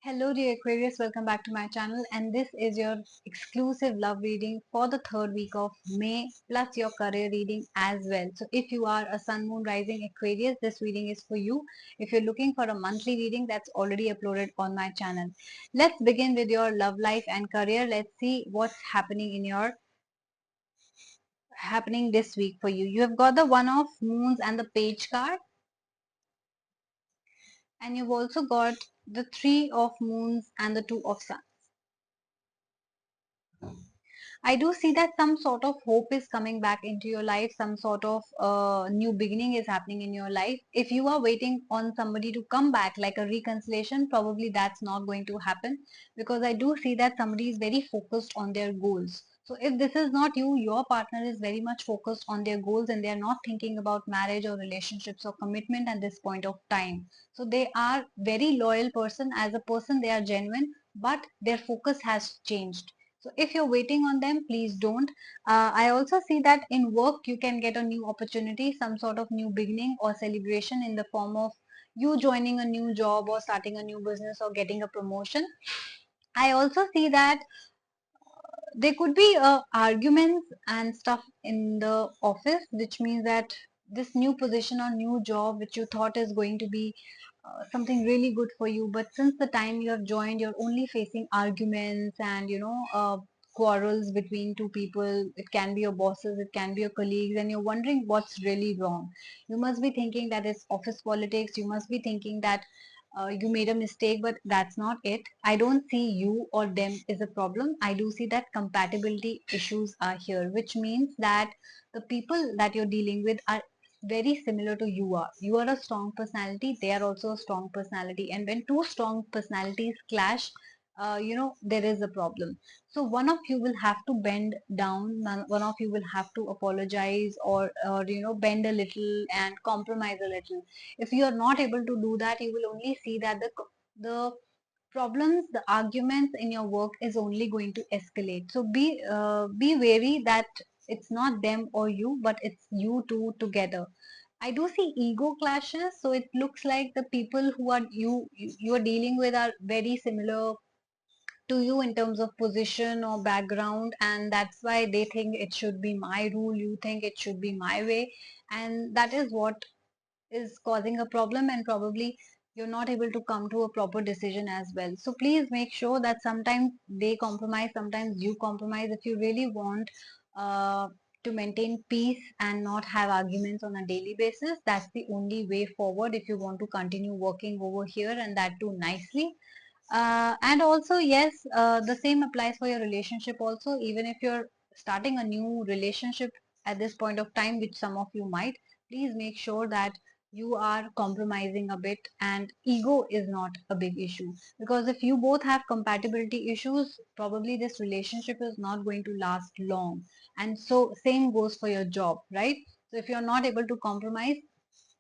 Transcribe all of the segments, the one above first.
Hello dear Aquarius, welcome back to my channel, and this is your exclusive love reading for the third week of May plus your career reading as well. So if you are a Sun Moon Rising Aquarius, this reading is for you. If you're looking for a monthly reading, that's already uploaded on my channel. Let's begin with your love life and career. Let's see what's happening this week for you. You have got the One of Moons and the Page card, and you've also got the Three of Moons and the Two of Suns. I do see that some sort of hope is coming back into your life, some sort of new beginning is happening in your life. If you are waiting on somebody to come back, like a reconciliation, probably that's not going to happen, because I do see that somebody is very focused on their goals. So if this is not you, your partner is very much focused on their goals and they are not thinking about marriage or relationships or commitment at this point of time. So they are very loyal person. As a person, they are genuine, but their focus has changed. So if you're waiting on them, please don't. I also see that in work, you can get a new opportunity, some sort of new beginning or celebration in the form of you joining a new job or starting a new business or getting a promotion. I also see that there could be arguments and stuff in the office, which means that this new position or new job, which you thought is going to be something really good for you, but since the time you have joined, you're only facing arguments and quarrels between two people. It can be your bosses, it can be your colleagues, and you're wondering what's really wrong. You must be thinking that it's office politics. You must be thinking that you made a mistake, but that's not it. I don't see you or them is a problem. I do see that compatibility issues are here, which means that the people that you're dealing with are very similar to you are. You are a strong personality, they are also a strong personality, and when two strong personalities clash, there is a problem. So one of you will have to bend down, one of you will have to apologize, or bend a little and compromise a little. If you are not able to do that, you will only see that the problems, the arguments in your work is only going to escalate. So be wary that it's not them or you, but it's you two together. I do see ego clashes, so it looks like the people who are you are dealing with are very similar to you in terms of position or background, and that's why they think it should be my rule, you think it should be my way, and that is what is causing a problem, and probably you're not able to come to a proper decision as well. So please make sure that sometimes they compromise, sometimes you compromise, if you really want uh, to maintain peace and not have arguments on a daily basis. That's the only way forward if you want to continue working over here, and that too nicely. And also, yes, the same applies for your relationship also. Even if you're starting a new relationship at this point of time, which some of you might, please make sure that you are compromising a bit, and ego is not a big issue. Because if you both have compatibility issues, probably this relationship is not going to last long. And so, same goes for your job, right? So, if you're not able to compromise,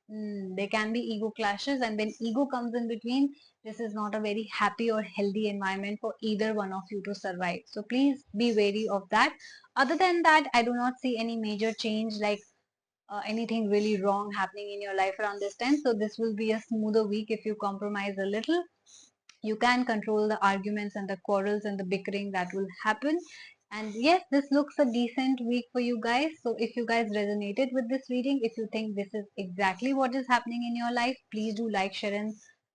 there can be ego clashes, and when ego comes in between, this is not a very happy or healthy environment for either one of you to survive. So please be wary of that. Other than that, I do not see any major change, like anything really wrong happening in your life around this time. So this will be a smoother week if you compromise a little. You can control the arguments and the quarrels and the bickering that will happen. And yes, this looks a decent week for you guys. So if you guys resonated with this reading, if you think this is exactly what is happening in your life, please do like, share, and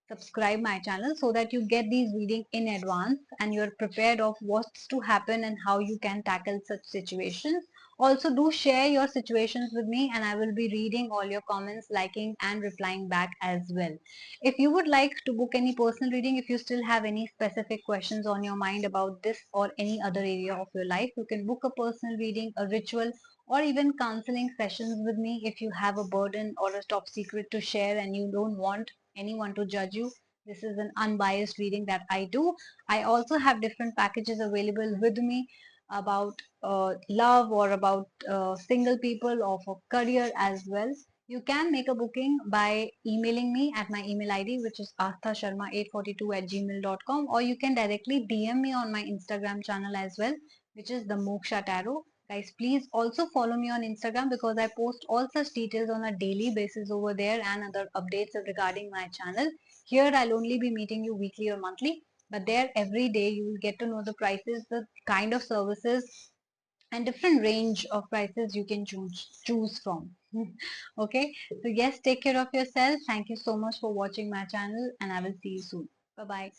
subscribe my channel so that you get these readings in advance and you're prepared of what's to happen and how you can tackle such situations. Also, do share your situations with me, and I will be reading all your comments, liking, and replying back as well. If you would like to book any personal reading, if you still have any specific questions on your mind about this or any other area of your life, you can book a personal reading, a ritual, or even counseling sessions with me if you have a burden or a top secret to share and you don't want anyone to judge you. This is an unbiased reading that I do. I also have different packages available with me about love or about single people or for career as well. You can make a booking by emailing me at my email ID, which is astha@gmail.com, or you can directly DM me on my Instagram channel as well, which is the Moksha Tarot. Guys, please also follow me on Instagram because I post all such details on a daily basis over there and other updates regarding my channel. Here, I'll only be meeting you weekly or monthly. but there every day you will get to know the prices, the kind of services, and different range of prices you can choose from. Okay, so yes, take care of yourself. Thank you so much for watching my channel, and I will see you soon. Bye bye.